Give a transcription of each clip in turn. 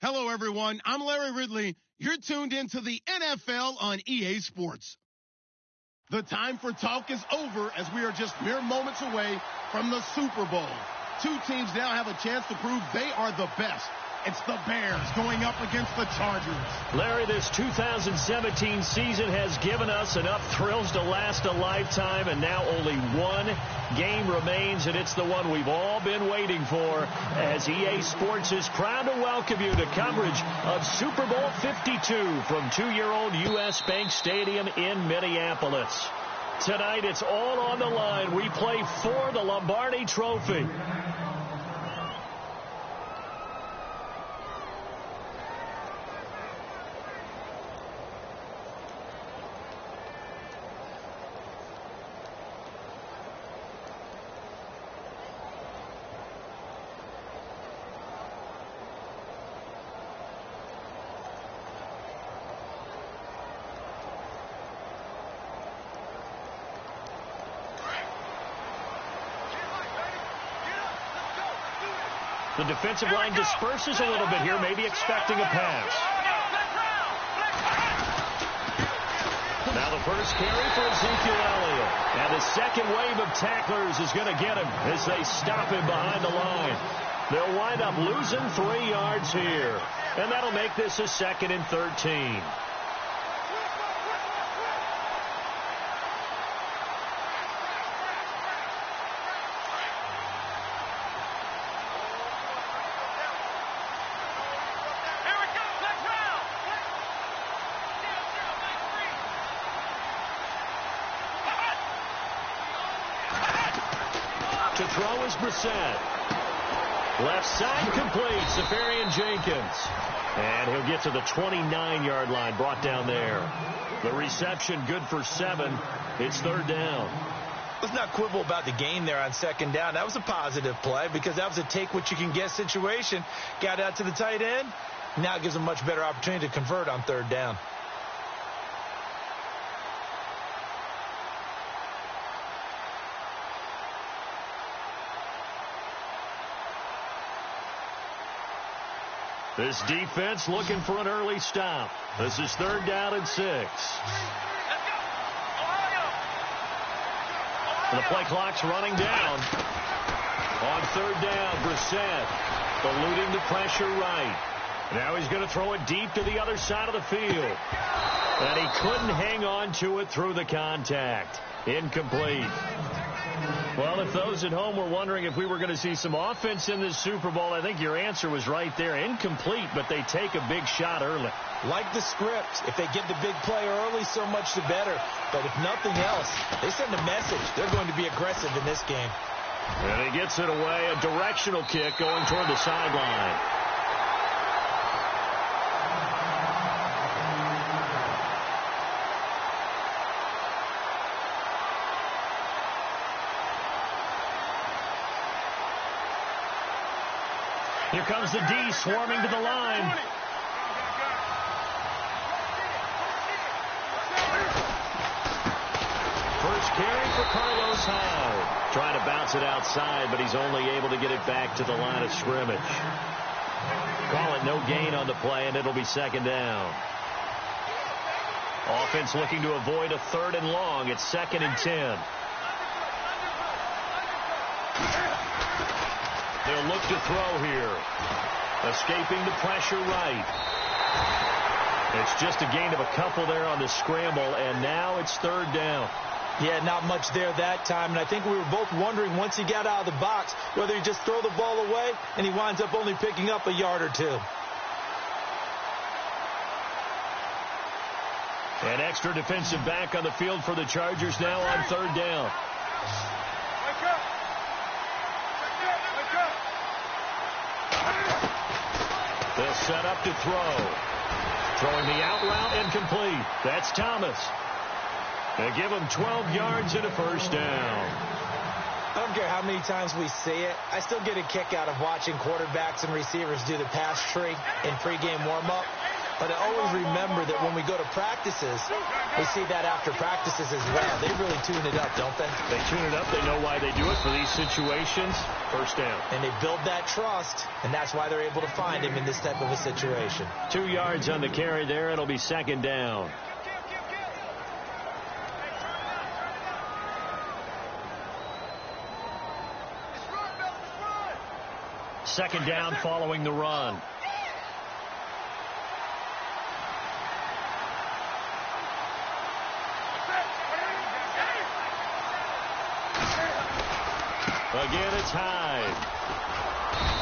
Hello, everyone. I'm Larry Ridley. You're tuned into the NFL on EA Sports. The time for talk is over as we are just mere moments away from the Super Bowl. Two teams now have a chance to prove they are the best. It's the Bears going up against the Chargers. Larry, this 2017 season has given us enough thrills to last a lifetime, and now only one game remains, and it's the one we've all been waiting for, as EA Sports is proud to welcome you to coverage of Super Bowl 52 from two-year-old U.S. Bank Stadium in Minneapolis. Tonight, it's all on the line. We play for the Lombardi Trophy. The defensive line disperses a little bit here, maybe expecting a pass. Now the first carry for Ezekiel Elliott. And the second wave of tacklers is going to get him as they stop him behind the line. They'll wind up losing 3 yards here. And that'll make this a 2nd and 13. To throw is Brissett. Left side complete, Safarian-Jenkins. And he'll get to the 29-yard line, brought down there. The reception good for 7. It's 3rd down. Let's not quibble about the gain there on 2nd down. That was a positive play because that was a take-what-you-can-get situation. Got out to the tight end. Now it gives a much better opportunity to convert on 3rd down. This defense looking for an early stop. This is 3rd down and 6. The play clock's running down. On 3rd down, Brissett eluding the pressure right. Now he's going to throw it deep to the other side of the field. And he couldn't hang on to it through the contact. Incomplete. Well, if those at home were wondering if we were going to see some offense in this Super Bowl, I think your answer was right there. Incomplete, but they take a big shot early. Like the script. If they get the big play early, so much the better. But if nothing else, they send a message. They're going to be aggressive in this game. And he gets it away. A directional kick going toward the sideline. Here comes the D swarming to the line. First carry for Carlos Hyde. Trying to bounce it outside, but he's only able to get it back to the line of scrimmage. Call it no gain on the play, and it'll be 2nd down. Offense looking to avoid a 3rd and long. It's 2nd and 10. They'll look to throw here. Escaping the pressure right. It's just a gain of a couple there on the scramble, and now it's 3rd down. Yeah, not much there that time, and I think we were both wondering once he got out of the box whether he just throw the ball away, and he winds up only picking up a yard or 2. An extra defensive back on the field for the Chargers now on 3rd down. They'll set up to throw. Throwing the out route incomplete. That's Thomas. They give him 12 yards and a 1st down. I don't care how many times we see it. I still get a kick out of watching quarterbacks and receivers do the pass tree in pregame warm-up. But I always remember that when we go to practices, we see that after practices as well. They really tune it up, don't they? They tune it up. They know why they do it for these situations. First down. And they build that trust, and that's why they're able to find him in this type of a situation. 2 yards on the carry there. It'll be second down. Second down following the run. Again, it's Hyde.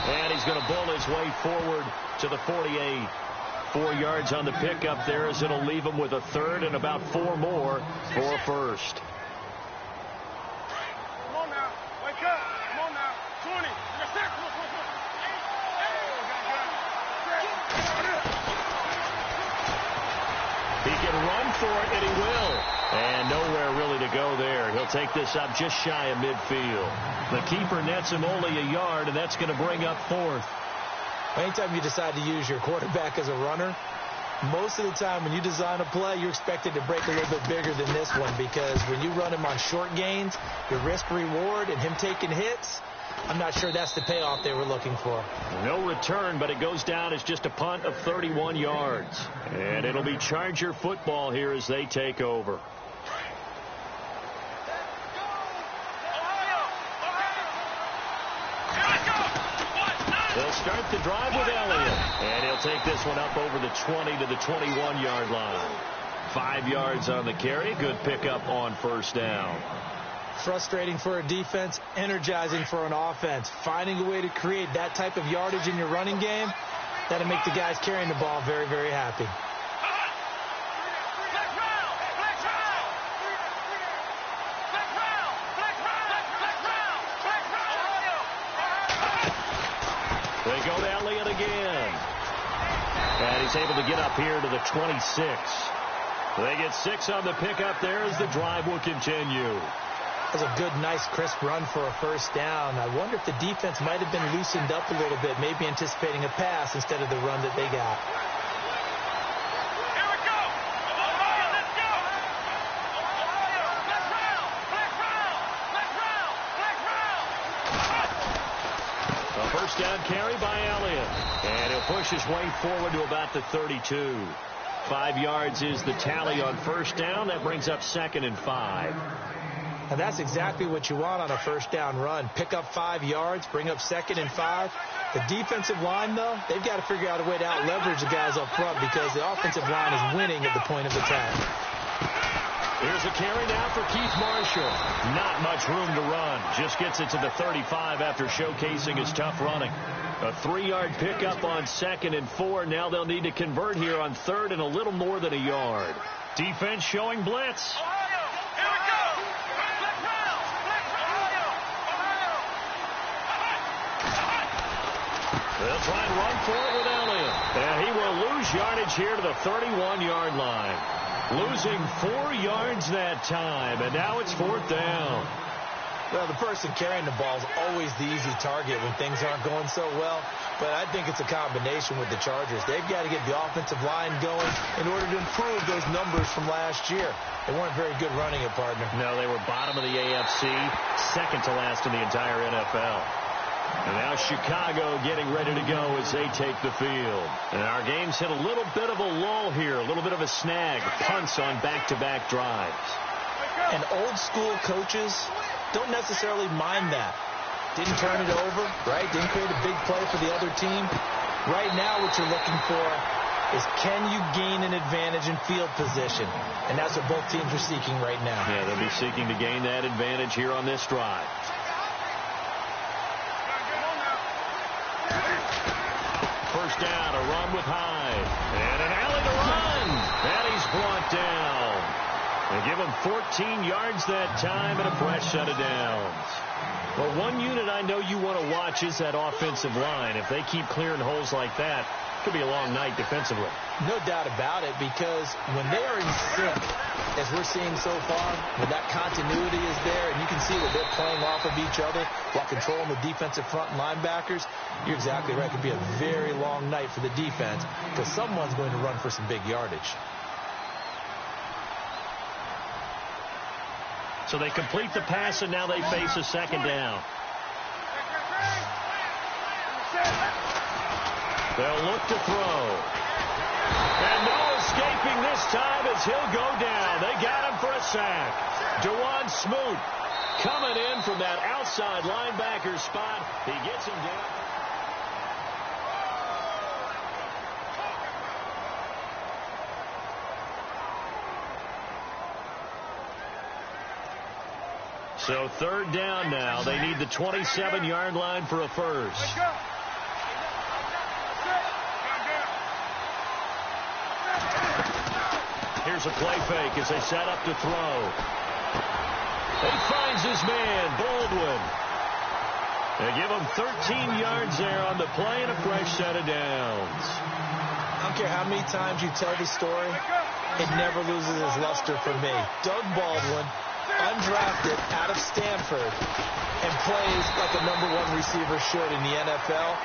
And he's going to bull his way forward to the 48. 4 yards on the pickup there as it'll leave him with a third and about 4 more for a first. Come on now. Wake up. Come on now. 20. He can run for it, and he will. And nowhere really to go there. He'll take this up just shy of midfield. The keeper nets him only a yard, and that's going to bring up fourth. Anytime you decide to use your quarterback as a runner, most of the time when you design a play, you're expected to break a little bit bigger than this one, because when you run him on short gains, your risk-reward and him taking hits, I'm not sure that's the payoff they were looking for. No return, but it goes down as just a punt of 31 yards. And it'll be Charger football here as they take over. They'll start the drive with Elliott. And he'll take this one up over the 20 to the 21-yard line. 5 yards on the carry. Good pickup on first down. Frustrating for a defense, energizing for an offense. Finding a way to create that type of yardage in your running game, that'll make the guys carrying the ball very, very happy. They go to Elliott again. And he's able to get up here to the 26. They get 6 on the pickup there as the drive will continue. That was a good, nice, crisp run for a first down. I wonder if the defense might have been loosened up a little bit, maybe anticipating a pass instead of the run that they got. Here we go. Ohio, let's go. Ohio, let's round. Black round. Black round. Black round. A first down carry by Elliott. And he'll push his way forward to about the 32. 5 yards is the tally on first down. That brings up 2nd and 5. And that's exactly what you want on a first down run. Pick up 5 yards, bring up 2nd and 5. The defensive line, though, they've got to figure out a way to out-leverage the guys up front, because the offensive line is winning at the point of attack. Here's a carry now for Keith Marshall. Not much room to run. Just gets it to the 35 after showcasing his tough running. A 3-yard pickup on 2nd and 4. Now they'll need to convert here on 3rd and a little more than a yard. Defense showing blitz. They'll try and run for it with Elliott. And he will lose yardage here to the 31-yard line. Losing 4 yards that time, and now it's 4th down. Well, the person carrying the ball is always the easy target when things aren't going so well. But I think it's a combination with the Chargers. They've got to get the offensive line going in order to improve those numbers from last year. They weren't very good running it, partner. No, they were bottom of the AFC, second to last in the entire NFL. And now Chicago getting ready to go as they take the field. And our game's hit a little bit of a lull here, a little bit of a snag. Punts on back-to-back drives. And old-school coaches don't necessarily mind that. Didn't turn it over, right? Didn't create a big play for the other team. Right now what you're looking for is, can you gain an advantage in field position? And that's what both teams are seeking right now. Yeah, they'll be seeking to gain that advantage here on this drive. First down, a run with Hyde. And an alley to run. And he's brought down. They give him 14 yards that time and a fresh set of downs. Well, one unit I know you want to watch is that offensive line. If they keep clearing holes like that, could be a long night defensively. No doubt about it, because when they are in sync, as we're seeing so far, when that continuity is there, and you can see that they're playing off of each other while controlling the defensive front and linebackers, you're exactly right. It could be a very long night for the defense, because someone's going to run for some big yardage. So they complete the pass, and now they face a second down. They'll look to throw. And no escaping this time as he'll go down. They got him for a sack. Dewan Smoot coming in from that outside linebacker spot. He gets him down. So third down now. They need the 27-yard line for a first. Here's a play fake as they set up to throw. He finds his man, Baldwin. They give him 13 yards there on the play and a fresh set of downs. I don't care how many times you tell the story, it never loses its luster for me. Doug Baldwin, undrafted out of Stanford, and plays like a #1 receiver should in the NFL.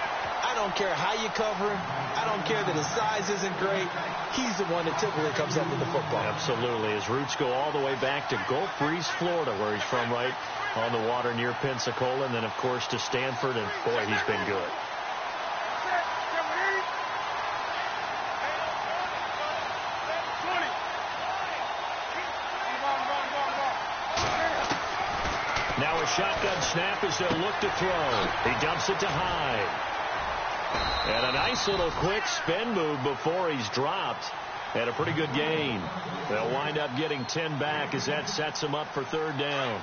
I don't care how you cover him. I don't care that his size isn't great. He's the one that typically comes up with the football. Absolutely. His roots go all the way back to Gulf Breeze, Florida, where he's from, right on the water near Pensacola, and then, of course, to Stanford, and, boy, he's been good. Now a shotgun snap as they'll look to throw. He dumps it to Hyde. And a nice little quick spin move before he's dropped. And a pretty good gain. They'll wind up getting 10 back as that sets them up for third down.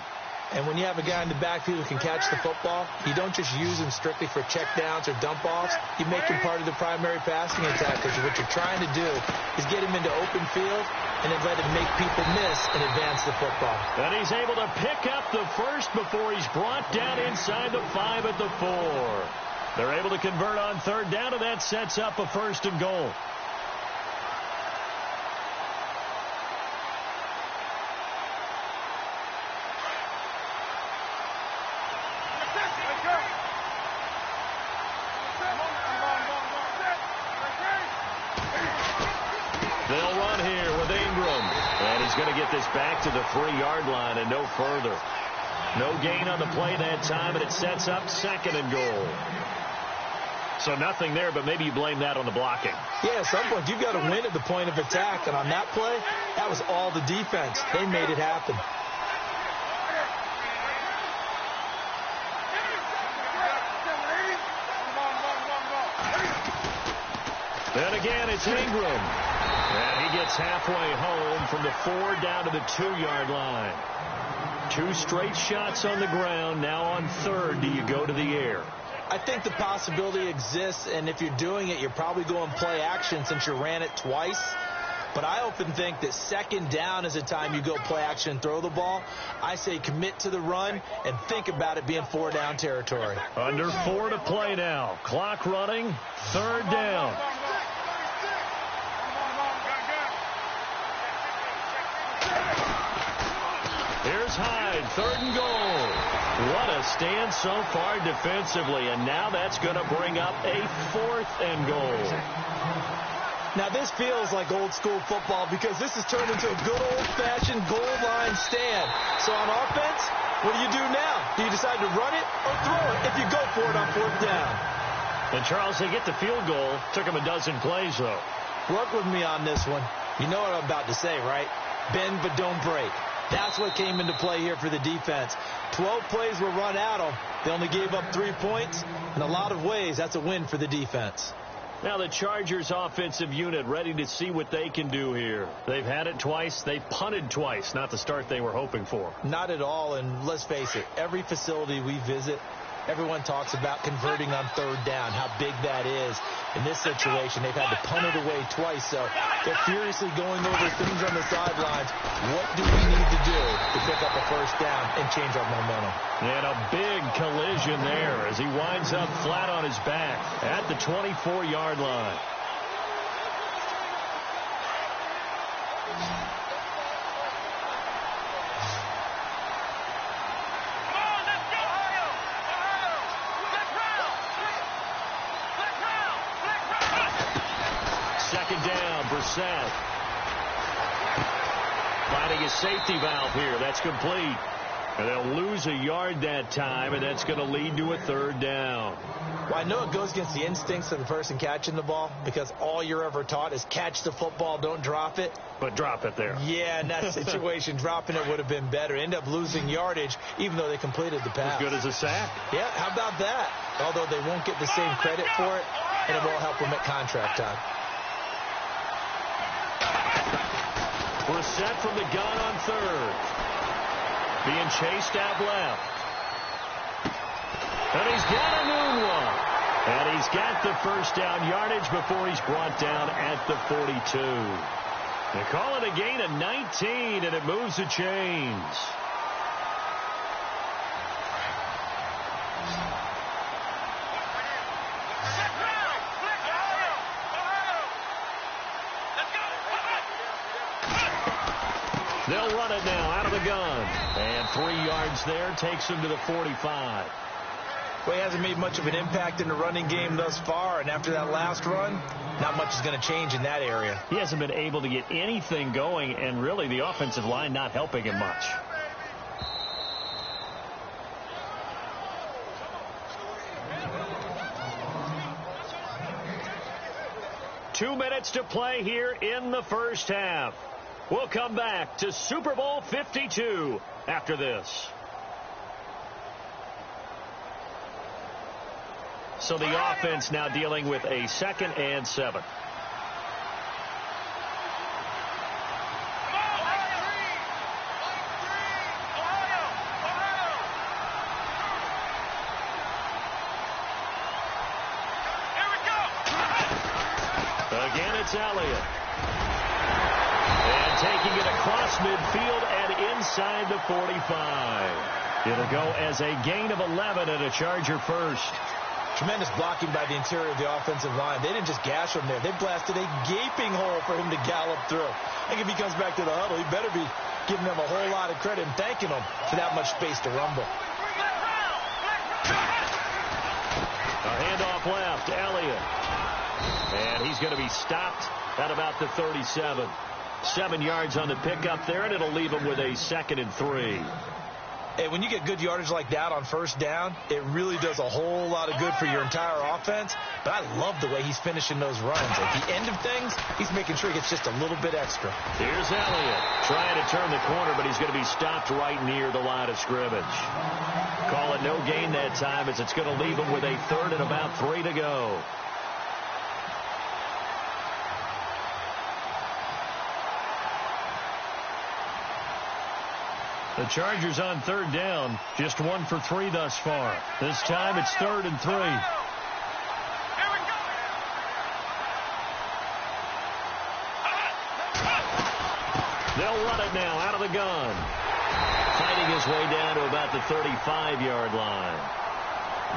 And when you have a guy in the backfield who can catch the football, you don't just use him strictly for check downs or dump offs. You make him part of the primary passing attack, because what you're trying to do is get him into open field and then let him make people miss and advance the football. And he's able to pick up the first before he's brought down inside the 5 at the 4. They're able to convert on third down, and that sets up a first and goal. They'll run here with Ingram. And he's going to get this back to the 3-yard line and no further. No gain on the play that time, and it sets up second and goal. So nothing there, but maybe you blame that on the blocking. Yeah, at some point you've got to win at the point of attack, and on that play, that was all the defense. They made it happen. Then again, it's Ingram. And he gets halfway home from the 4 down to the 2-yard line. 2 straight shots on the ground. Now on third, do you go to the air? I think the possibility exists, and if you're doing it, you're probably going play action since you ran it twice. But I often think that second down is the time you go play action and throw the ball. I say commit to the run and think about it being 4 down territory. Under 4 to play now. Clock running. Third down. Here's Hyde, 3rd and goal. What a stand so far defensively, and now that's going to bring up a 4th and goal. Now this feels like old school football, because this has turned into a good old-fashioned goal line stand. So on offense, what do you do now? Do you decide to run it or throw it if you go for it on 4th down? And Charles, they get the field goal. Took them a dozen plays, though. Work with me on this one. You know what I'm about to say, right? Bend but don't break. That's what came into play here for the defense. 12 plays were run at them. They only gave up 3 points. In a lot of ways, that's a win for the defense. Now the Chargers offensive unit ready to see what they can do here. They've had it twice. They've punted twice. Not the start they were hoping for. Not at all, and let's face it, every facility we visit, everyone talks about converting on 3rd down, how big that is. In this situation, they've had to punt it away twice, so they're furiously going over things on the sidelines. What do we need to do to pick up a 1st down and change our momentum? And a big collision there as he winds up flat on his back at the 24-yard line. Second down, Brissett. Finding a safety valve here. That's complete. And they'll lose a yard that time, and that's going to lead to a third down. Well, I know it goes against the instincts of the person catching the ball because all you're ever taught is catch the football, don't drop it. But drop it there. Yeah, in that situation, dropping it would have been better. End up losing yardage, even though they completed the pass. As good as a sack. Yeah, how about that? Although they won't get the same credit for it, and it won't help them at contract time. Brissett from the gun on third. Being chased out left. And he's got a new one. And he's got the first down yardage before he's brought down at the 42. They call it a gain of 19, and it moves the chains. They'll run it now out of the gun. And 3 yards there takes him to the 45. Well, he hasn't made much of an impact in the running game thus far, and after that last run, not much is going to change in that area. He hasn't been able to get anything going, and really the offensive line not helping him much. Two minutes to play here in the first half. We'll come back to Super Bowl 52 after this. So the offense now dealing with a 2nd and 7. Again, it's Elliott. And taking it across midfield and inside the 45. It'll go as a gain of 11 and a Charger first. Tremendous blocking by the interior of the offensive line. They didn't just gash him there. They blasted a gaping hole for him to gallop through. I think if he comes back to the huddle, he better be giving them a whole lot of credit and thanking them for that much space to rumble. A handoff left, Elliott. And he's going to be stopped at about the 37. 7 yards on the pickup there, and it'll leave him with a 2nd and 3. Hey, when you get good yardage like that on first down, it really does a whole lot of good for your entire offense. But I love the way he's finishing those runs. At the end of things, he's making sure he gets just a little bit extra. Here's Elliott trying to turn the corner, but he's going to be stopped right near the line of scrimmage. Call it no gain that time as it's going to leave him with a 3rd and about 3 to go. The Chargers on 3rd down, just 1 for 3 thus far. This time it's 3rd and 3. They'll run it now out of the gun. Fighting his way down to about the 35-yard line.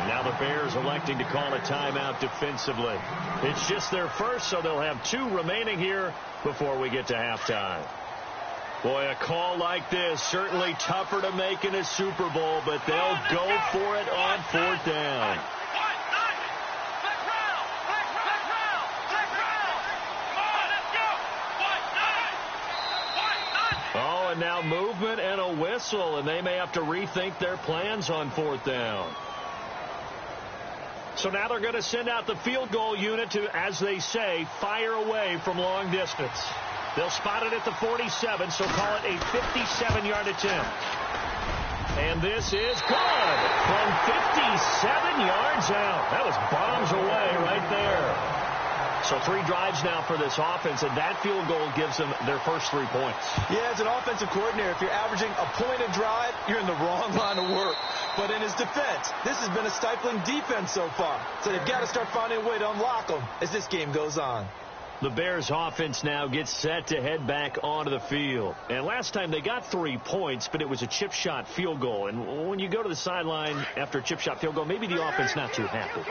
Now the Bears electing to call a timeout defensively. It's just their first, so they'll have 2 remaining here before we get to halftime. Boy, a call like this, certainly tougher to make in a Super Bowl, but they'll go for it on 4th down. Oh, and now movement and a whistle, and they may have to rethink their plans on 4th down. So now they're going to send out the field goal unit to, as they say, fire away from long distance. They'll spot it at the 47, so call it a 57-yard attempt. And this is good from 57 yards out. That was bombs away right there. So 3 drives now for this offense, and that field goal gives them their first 3 points. Yeah, as an offensive coordinator, if you're averaging a point a drive, you're in the wrong line of work. But in his defense, this has been a stifling defense so far. So they've got to start finding a way to unlock them as this game goes on. The Bears offense now gets set to head back onto the field. And last time they got 3 points, but it was a chip shot field goal. And when you go to the sideline after a chip shot field goal, maybe the offense not too happy.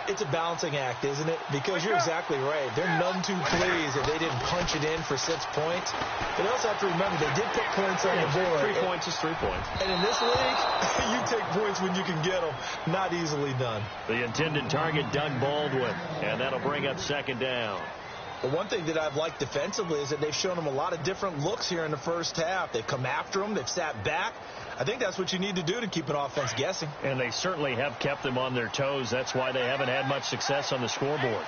It's a balancing act, isn't it? Because you're exactly right. They're none too pleased that they didn't punch it in for 6 points. But they also have to remember they did put points on the board. 3 points is 3 points. And in this league, you take points when you can get them. Not easily done. The intended target, Doug Baldwin. And that'll bring up second down. But one thing that I've liked defensively is that they've shown them a lot of different looks here in the first half. They've come after them. They've sat back. I think that's what you need to do to keep an offense guessing. And they certainly have kept them on their toes. That's why they haven't had much success on the scoreboard.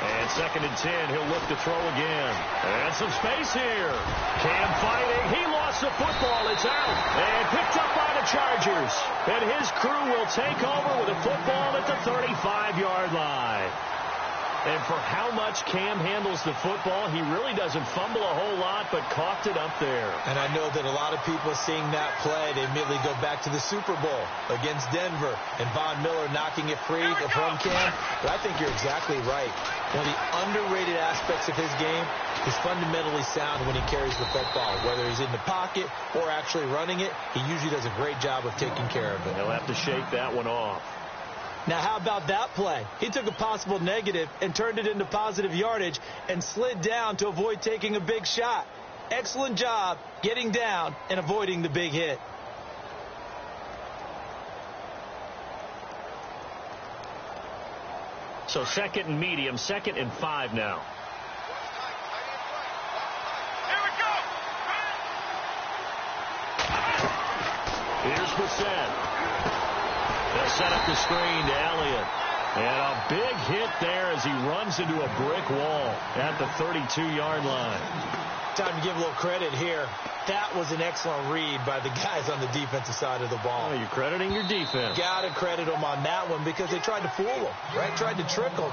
And 2nd and 10, he'll look to throw again. And some space here. Cam fighting. He lost the football. It's out. And picked up by the Chargers. And his crew will take over with a football at the 35-yard line. And for how much Cam handles the football, he really doesn't fumble a whole lot, but coughed it up there. And I know that a lot of people seeing that play, they immediately go back to the Super Bowl against Denver and Von Miller knocking it free from Cam. But I think you're exactly right. One of the underrated aspects of his game, he's fundamentally sound when he carries the football. Whether he's in the pocket or actually running it, he usually does a great job of taking care of it. He'll have to shake that one off. Now, how about that play? He took a possible negative and turned it into positive yardage and slid down to avoid taking a big shot. Excellent job getting down and avoiding the big hit. So 2nd and medium, 2nd and 5 now. Here we go. Here's Brissett. They'll set up the screen to Elliott. And a big hit there as he runs into a brick wall at the 32-yard line. Time to give a little credit here. That was an excellent read by the guys on the defensive side of the ball. Oh, you're crediting your defense. Got to credit them on that one because they tried to fool them, right? Tried to trick them.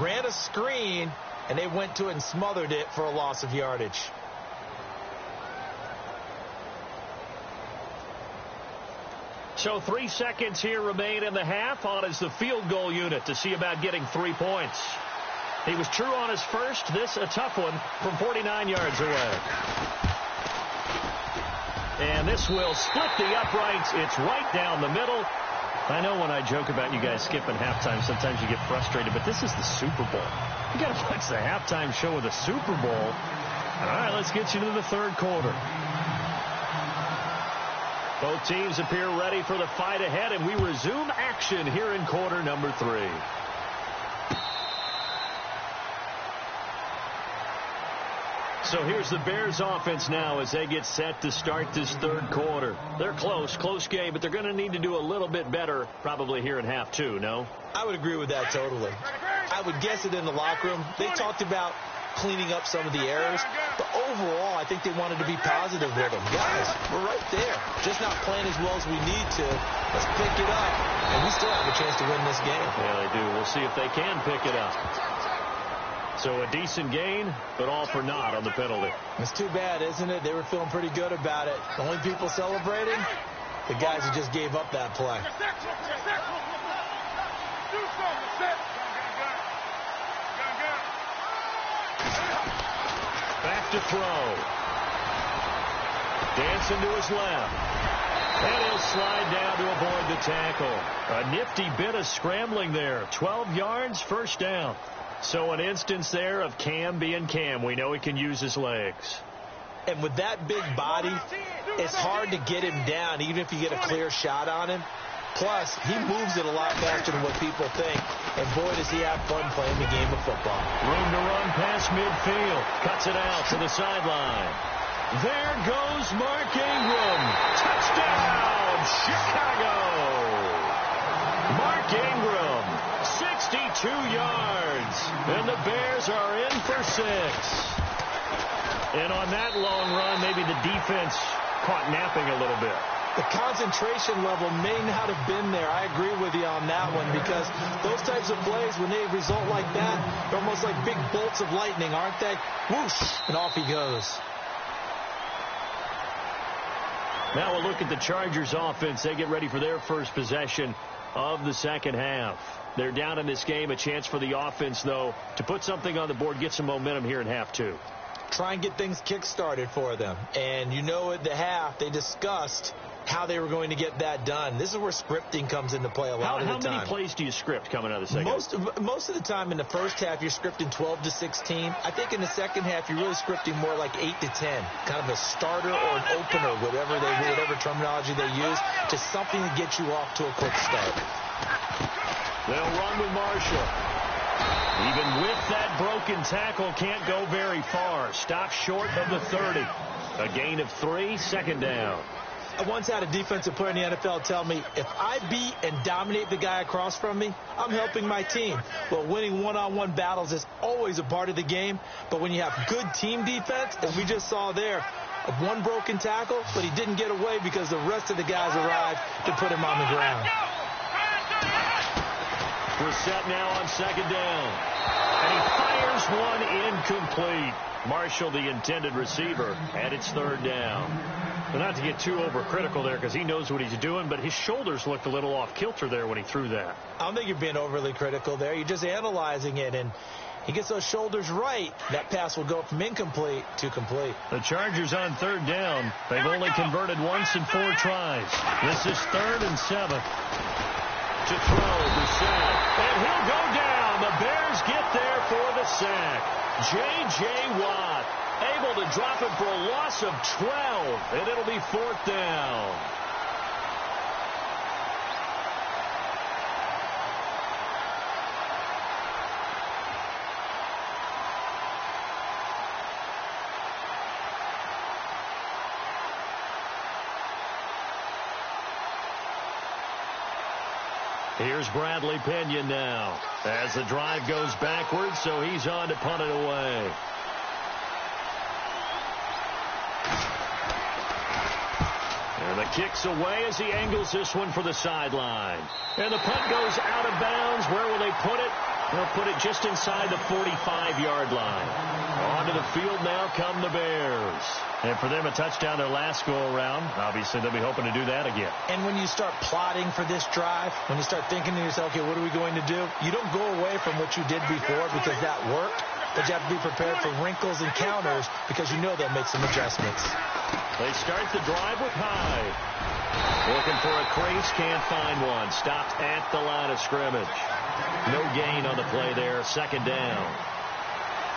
Ran a screen, and they went to it and smothered it for a loss of yardage. So 3 seconds here remain in the half. On is the field goal unit to see about getting 3 points. He was true on his first. This a tough one from 49 yards away. And this will split the uprights. It's right down the middle. I know when I joke about you guys skipping halftime, sometimes you get frustrated, but this is the Super Bowl. You got to watch the halftime show of the Super Bowl. All right, let's get you to the 3rd quarter. Both teams appear ready for the fight ahead, and we resume action here in quarter number 3. So here's the Bears offense now as they get set to start this 3rd quarter. They're close game, but they're going to need to do a little bit better probably here in half 2, no? I would agree with that totally. I would guess it in the locker room. They talked about cleaning up some of the errors, but overall I think they wanted to be positive with them. Guys, we're right there. Just not playing as well as we need to. Let's pick it up, and we still have a chance to win this game. Yeah, they do. We'll see if they can pick it up. So a decent gain, but all for naught on the penalty. It's too bad, isn't it? They were feeling pretty good about it. The only people celebrating, the guys who just gave up that play. Back to throw. Dancing to his left. And he'll slide down to avoid the tackle. A nifty bit of scrambling there. 12 yards, first down. So an instance there of Cam being Cam. We know he can use his legs. And with that big body, it's hard to get him down, even if you get a clear shot on him. Plus, he moves it a lot faster than what people think. And boy, does he have fun playing the game of football. Room to run past midfield. Cuts it out to the sideline. There goes Mark Ingram. Touchdown, Chicago. Mark Ingram, 62 yards. And the Bears are in for 6. And on that long run, maybe the defense caught napping a little bit. The concentration level may not have been there. I agree with you on that one because those types of plays, when they result like that, they're almost like big bolts of lightning, aren't they? Whoosh, and off he goes. Now we'll look at the Chargers offense. They get ready for their first possession of the second half. They're down in this game. A chance for the offense, though, to put something on the board, get some momentum here in half two. Try and get things kick-started for them. And you know at the half, they discussed how they were going to get that done. This is where scripting comes into play a lot of the time. How many plays do you script coming out of the second half? Most of the time in the first half, you're scripting 12 to 16. I think in the second half, you're really scripting more like 8 to 10. Kind of a starter or an opener, whatever terminology they use, just something to get you off to a quick start. They'll run with Marshall. Even with that broken tackle, can't go very far. Stopped short of the 30. A gain of 3, second down. I once had a defensive player in the NFL tell me, if I beat and dominate the guy across from me, I'm helping my team. Well, winning one-on-one battles is always a part of the game, but when you have good team defense, as we just saw there, one broken tackle, but he didn't get away because the rest of the guys arrived to put him on the ground. We're set now on second down. And he fires one incomplete. Marshall, the intended receiver, and it's third down. But not to get too overcritical there because he knows what he's doing, but his shoulders looked a little off kilter there when he threw that. I don't think you're being overly critical there. You're just analyzing it, and he gets those shoulders right. That pass will go from incomplete to complete. The Chargers on third down. They've only converted once in 4 tries. This is 3rd and 7. To throw, Brissett, and he'll go down. The Bears get there for the sack. J.J. Watt able to drop it for a loss of 12, and it'll be 4th down. Here's Bradley Pena now as the drive goes backwards, so he's on to punt it away. And the kick's away as he angles this one for the sideline. And the punt goes out of bounds. Where will they put it? They'll put it just inside the 45-yard line. Onto the field now come the Bears. And for them, a touchdown their last go-around. Obviously, they'll be hoping to do that again. And when you start plotting for this drive, when you start thinking to yourself, okay, what are we going to do? You don't go away from what you did before because that worked, but you have to be prepared for wrinkles and counters because you know they'll make some adjustments. They start the drive with Hyde. Looking for a crease, can't find one. Stopped at the line of scrimmage. No gain on the play there, second down.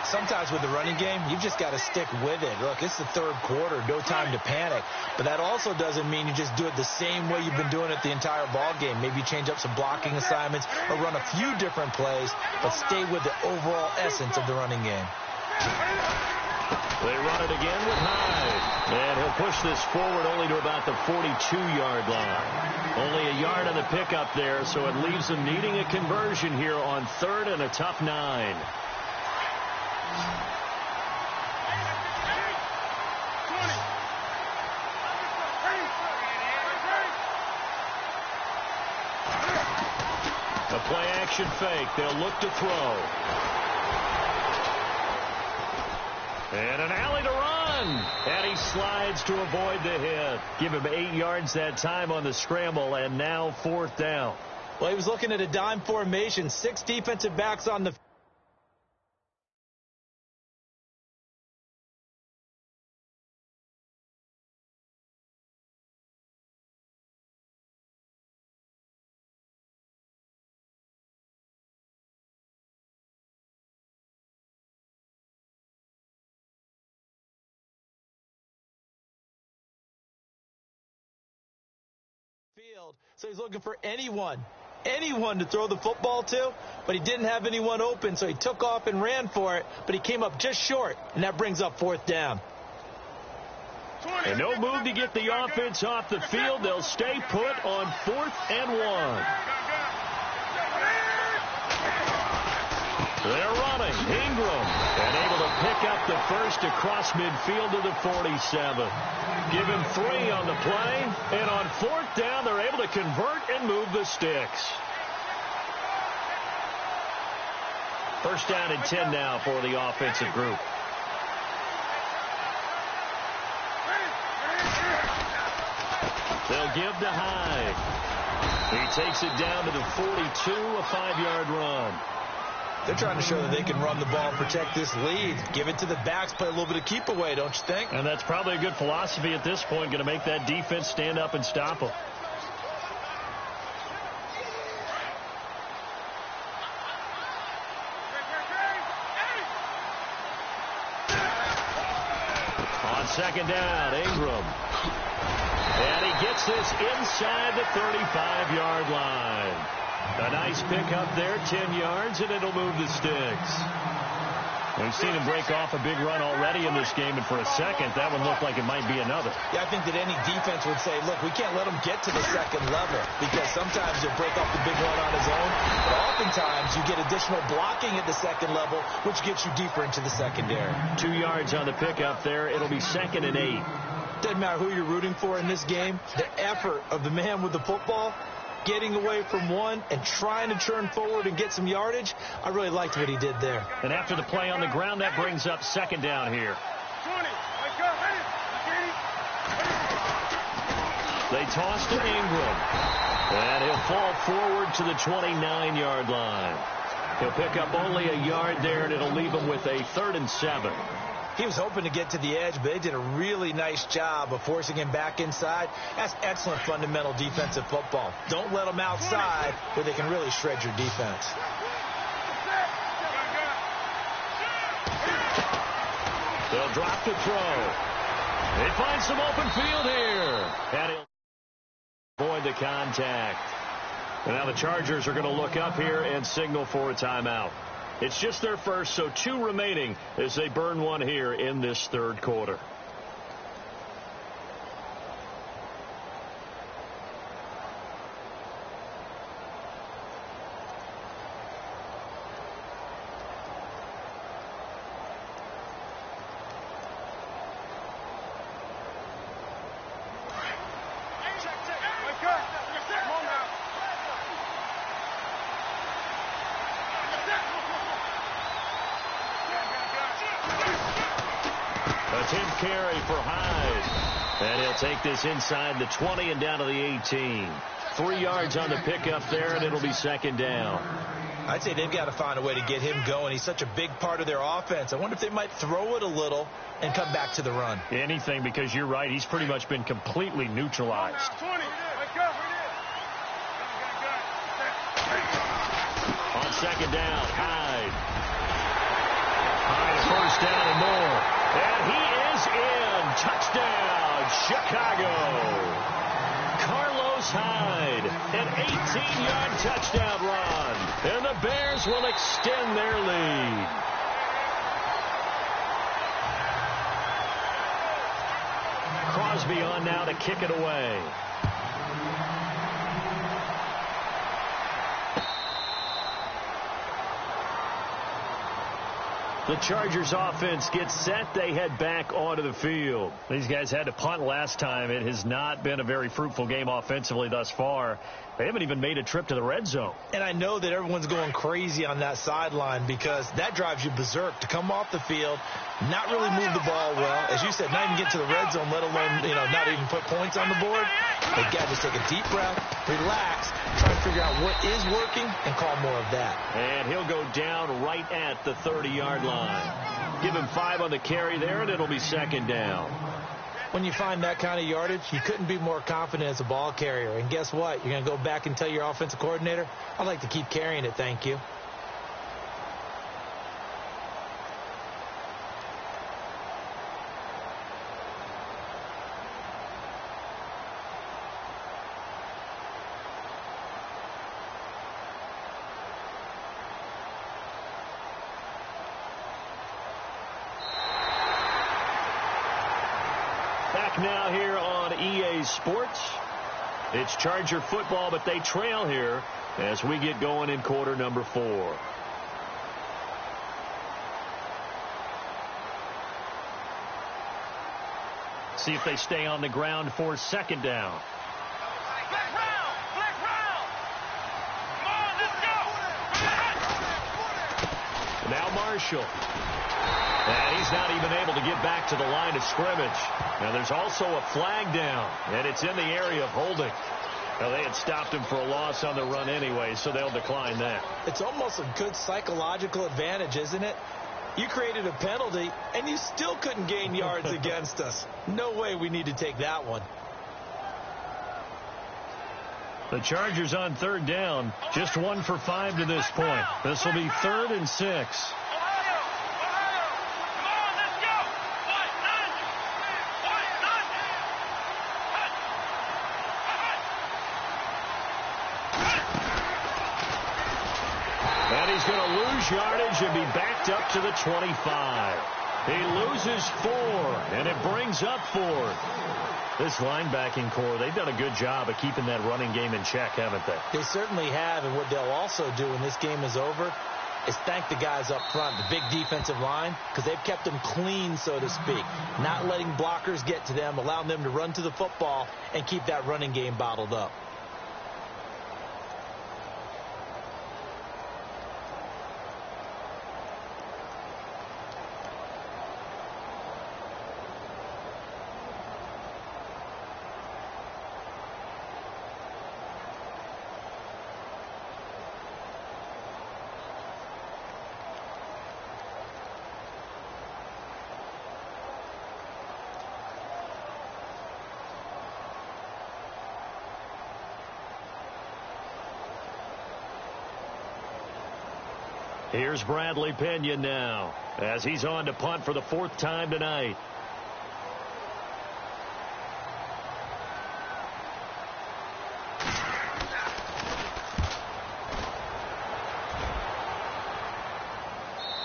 Sometimes with the running game, you've just got to stick with it. Look, it's the third quarter, no time to panic. But that also doesn't mean you just do it the same way you've been doing it the entire ball game. Maybe change up some blocking assignments or run a few different plays, but stay with the overall essence of the running game. They run it again with Hyde. And he'll push this forward only to about the 42-yard line. Only a yard on the pickup there, so it leaves them needing a conversion here on 3rd and a tough 9. A play-action fake. They'll look to throw. And an alley to run. And he slides to avoid the hit. Give him 8 yards that time on the scramble, and now 4th down. Well, he was looking at a dime formation. 6 defensive backs on the field. So he's looking for anyone to throw the football to, but he didn't have anyone open, so he took off and ran for it, but he came up just short, and that brings up 4th down. And no move to get the offense off the field. They'll stay put on 4th and 1. They're running. Ingram, and able to pick up the first across midfield to the 47. Give him 3 on the play, and on 4th down, they're able to convert and move the sticks. First down and 10 now for the offensive group. They'll give to Hyde. He takes it down to the 42, a 5-yard run. They're trying to show that they can run the ball and protect this lead. Give it to the backs, play a little bit of keep away, don't you think? And that's probably a good philosophy at this point, going to make that defense stand up and stop them. On second down, Ingram. And he gets this inside the 35-yard line. A nice pickup there, 10 yards, and it'll move the sticks. We've seen him break off a big run already in this game, and for a second, that one looked like it might be another. Yeah, I think that any defense would say, look, we can't let him get to the second level, because sometimes he'll break off the big run on his own, but oftentimes you get additional blocking at the second level, which gets you deeper into the secondary. 2 yards on the pickup there. It'll be 2nd and 8. Doesn't matter who you're rooting for in this game, the effort of the man with the football, getting away from one and trying to turn forward and get some yardage, I really liked what he did there. And after the play on the ground, that brings up 2nd down here. They toss to Ingram. And he'll fall forward to the 29-yard line. He'll pick up only a yard there, and it'll leave him with a 3rd and 7. He was hoping to get to the edge, but they did a really nice job of forcing him back inside. That's excellent fundamental defensive football. Don't let them outside where they can really shred your defense. They'll drop to throw. They find some open field here. And he'll avoid the contact. And now the Chargers are going to look up here and signal for a timeout. It's just their first, so 2 remaining as they burn one here in this 3rd quarter. Attempt carry for Hyde. And he'll take this inside the 20 and down to the 18. 3 yards on the pickup there, and it'll be 2nd down. I'd say they've got to find a way to get him going. He's such a big part of their offense. I wonder if they might throw it a little and come back to the run. Anything, because you're right. He's pretty much been completely neutralized. On 2nd down, Hyde. Hyde, 1st down and more. And he is in. Touchdown, Chicago. Carlos Hyde, an 18-yard touchdown run. And the Bears will extend their lead. Crosby on now to kick it away. The Chargers offense gets set. They head back onto the field. These guys had to punt last time. It has not been a very fruitful game offensively thus far. They haven't even made a trip to the red zone. And I know that everyone's going crazy on that sideline because that drives you berserk to come off the field, not really move the ball well. As you said, not even get to the red zone, let alone, not even put points on the board. They've got to just take a deep breath, relax, try to figure out what is working, and call more of that. And he'll go down right at the 30-yard line. Give him 5 on the carry there, and it'll be 2nd down. When you find that kind of yardage, you couldn't be more confident as a ball carrier. And guess what? You're going to go back and tell your offensive coordinator, I'd like to keep carrying it, thank you. Now here on EA Sports. It's Charger football, but they trail here as we get going in quarter number 4. See if they stay on the ground for 2nd down. Black round! Black round! Come on, let's go! Now Marshall. And he's not even able to get back to the line of scrimmage. Now there's also a flag down, and it's in the area of holding. Well, they had stopped him for a loss on the run anyway, so they'll decline that. It's almost a good psychological advantage, isn't it? You created a penalty, and you still couldn't gain yards against us. No way we need to take that one. The Chargers on third down, just 1 for 5 to this point. This will be 3rd and 6. And he's going to lose yardage and be backed up to the 25. He loses 4, and it brings up 4th. This linebacking core, they've done a good job of keeping that running game in check, haven't they? They certainly have, and what they'll also do when this game is over is thank the guys up front, the big defensive line, because they've kept them clean, so to speak, not letting blockers get to them, allowing them to run to the football and keep that running game bottled up. Here's Bradley Pena now as he's on to punt for the 4th time tonight.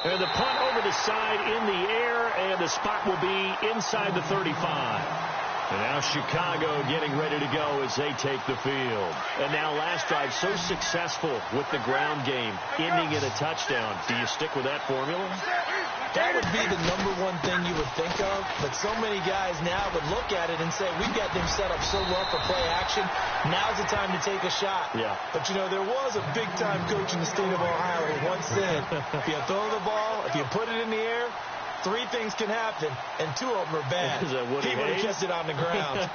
And the punt over the side in the air, and the spot will be inside the 35. And now Chicago getting ready to go as they take the field. And now last drive so successful with the ground game, ending in a touchdown. Do you stick with that formula? That would be the #1 thing you would think of, but so many guys now would look at it and say, we've got them set up so well for play action, now's the time to take a shot. Yeah. But, you know, there was a big-time coach in the state of Ohio who once said, if you throw the ball, if you put it in the air, 3 things can happen, and 2 of them are bad. He would have kept it on the ground.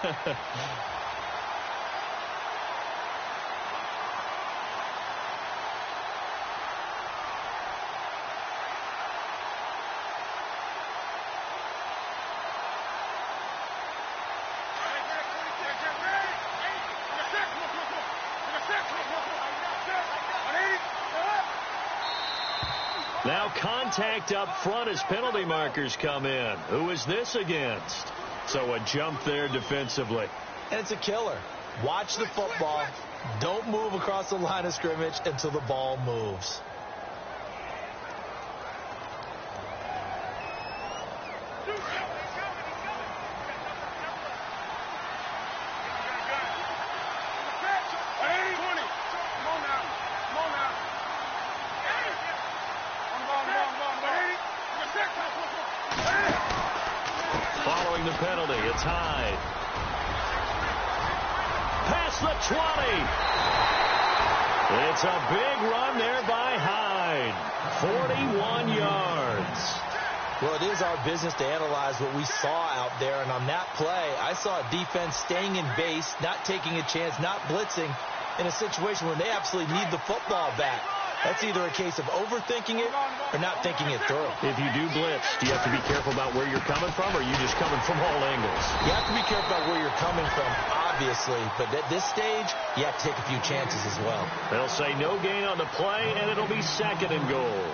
Now contact up front as penalty markers come in. Who is this against? So a jump there defensively. And it's a killer. Watch the football. Don't move across the line of scrimmage until the ball moves. Following the penalty, it's Hyde. Past the 20. It's a big run there by Hyde. 41 yards. Well, it is our business to analyze what we saw out there, and on that play, I saw a defense staying in base, not taking a chance, not blitzing in a situation where they absolutely need the football back. That's either a case of overthinking it or not thinking it through. If you do blitz, do you have to be careful about where you're coming from, or are you just coming from all angles? You have to be careful about where you're coming from, obviously, but at this stage, you have to take a few chances as well. They'll say no gain on the play, and it'll be 2nd and goal.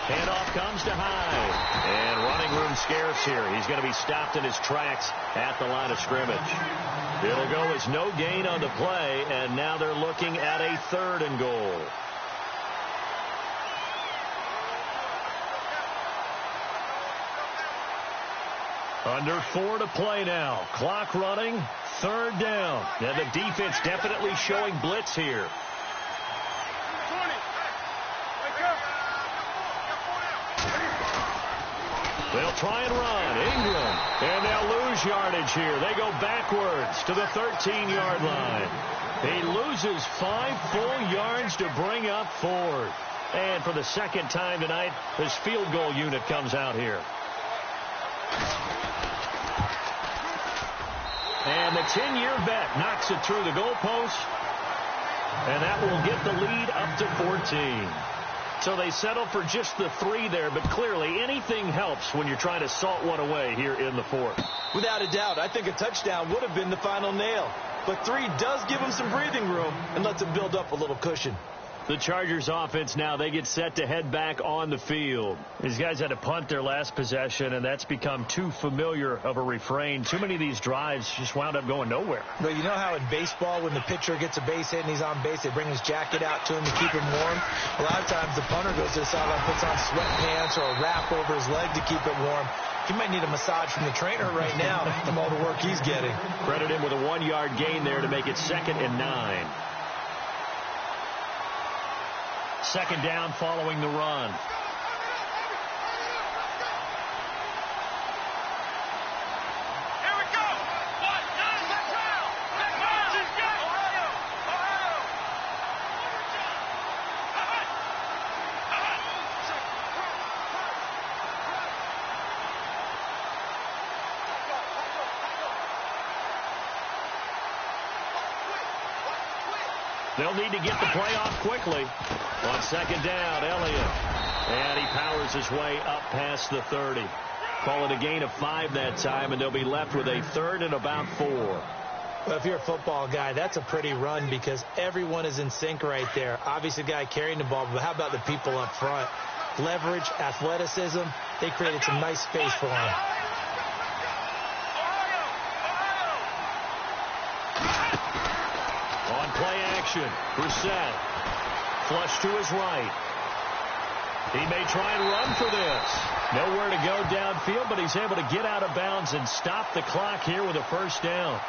Handoff comes to Hyde. And running room scarce here. He's going to be stopped in his tracks at the line of scrimmage. It'll go as no gain on the play, and now they're looking at a 3rd and goal. Under 4 to play now. Clock running. 3rd down. And the defense definitely showing blitz here. They'll try and run. Ingram. And they'll lose yardage here. They go backwards to the 13-yard line. He loses 5 full yards to bring up 4th. And for the second time tonight, his field goal unit comes out here. And the 10-year vet knocks it through the goalpost. And that will get the lead up to 14. So they settle for just the 3 there, but clearly anything helps when you're trying to salt one away here in the 4th. Without a doubt, I think a touchdown would have been the final nail. But 3 does give them some breathing room and lets them build up a little cushion. The Chargers offense now, they get set to head back on the field. These guys had to punt their last possession, and that's become too familiar of a refrain. Too many of these drives just wound up going nowhere. But you know how in baseball, when the pitcher gets a base hit and he's on base, they bring his jacket out to him to keep him warm? A lot of times the punter goes to the sideline, puts on sweatpants or a wrap over his leg to keep it warm. He might need a massage from the trainer right now from all the work he's getting. Credit him with a 1-yard gain there to make it 2nd and 9. 2nd down following the run. Here we go. Let's round. Let's go. Ohio. They'll need to get the play off quickly. On 2nd down, Elliott. And he powers his way up past the 30. Call it a gain of 5 that time, and they'll be left with a 3rd and about 4. Well, if you're a football guy, that's a pretty run because everyone is in sync right there. Obviously, the guy carrying the ball, but how about the people up front? Leverage, athleticism, they created some nice space for him. On play action, Brissett. Flush to his right. He may try and run for this. Nowhere to go downfield, but he's able to get out of bounds and stop the clock here with a 1st down.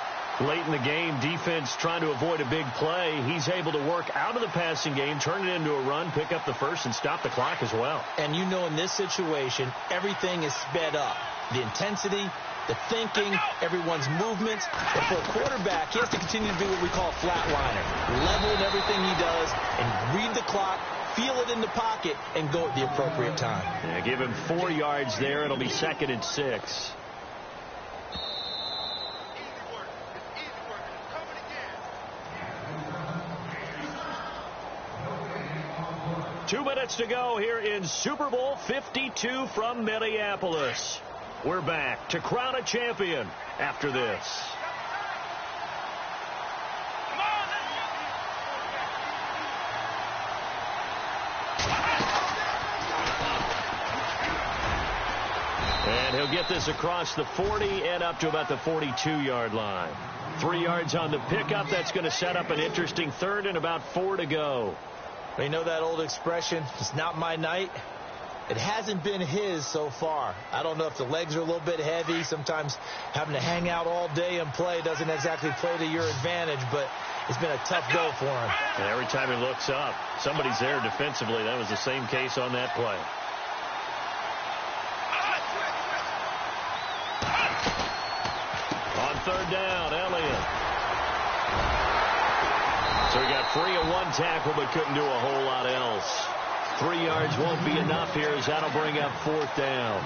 Late in the game, defense trying to avoid a big play. He's able to work out of the passing game, turn it into a run, pick up the 1st, and stop the clock as well. And you know in this situation, everything is sped up. The intensity, the thinking, everyone's movements. But for a quarterback, he has to continue to be what we call a flatliner. Level in everything he does and read the clock, feel it in the pocket, and go at the appropriate time. Yeah, give him 4 yards there. It'll be 2nd and 6. 2 minutes to go here in Super Bowl 52 from Minneapolis. We're back to crown a champion after this. And he'll get this across the 40 and up to about the 42-yard line. 3 yards on the pickup. That's going to set up an interesting 3rd and about 4 to go. You know that old expression, it's not my night? It hasn't been his so far. I don't know if the legs are a little bit heavy. Sometimes having to hang out all day and play doesn't exactly play to your advantage, but it's been a tough go for him. And every time he looks up, somebody's there defensively. That was the same case on that play. On 3rd down, Elliott. So he got free of 1 tackle, but couldn't do a whole lot else. 3 yards won't be enough here as that'll bring up 4th down.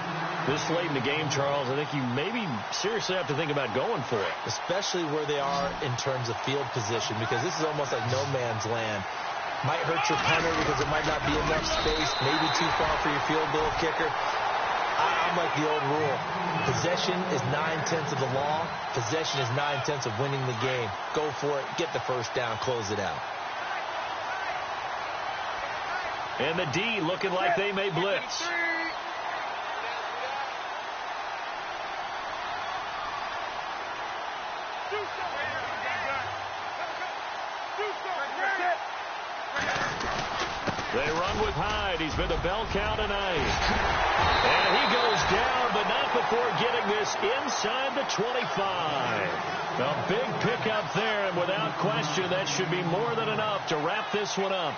This late in the game, Charles, I think you maybe seriously have to think about going for it. Especially where they are in terms of field position, because this is almost like no man's land. Might hurt your punter because there might not be enough space, maybe too far for your field goal kicker. I'm like the old rule. Possession is 9/10 of the law. Possession is 9/10 of winning the game. Go for it. Get the 1st down. Close it out. And the D looking like they may blitz. They run with Hyde. He's been the bell cow tonight. And he goes down, but not before getting this inside the 25. A big pickup there, and without question, that should be more than enough to wrap this one up.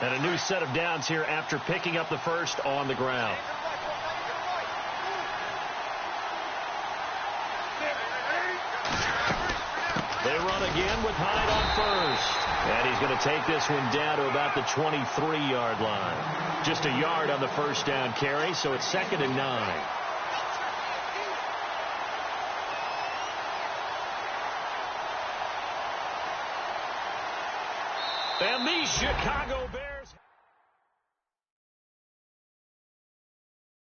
And a new set of downs here after picking up the first on the ground. They run again with Hyde on first. And he's going to take this one down to about the 23-yard line. Just a yard on the first down carry, so it's 2nd and 9. And the Chicago Bears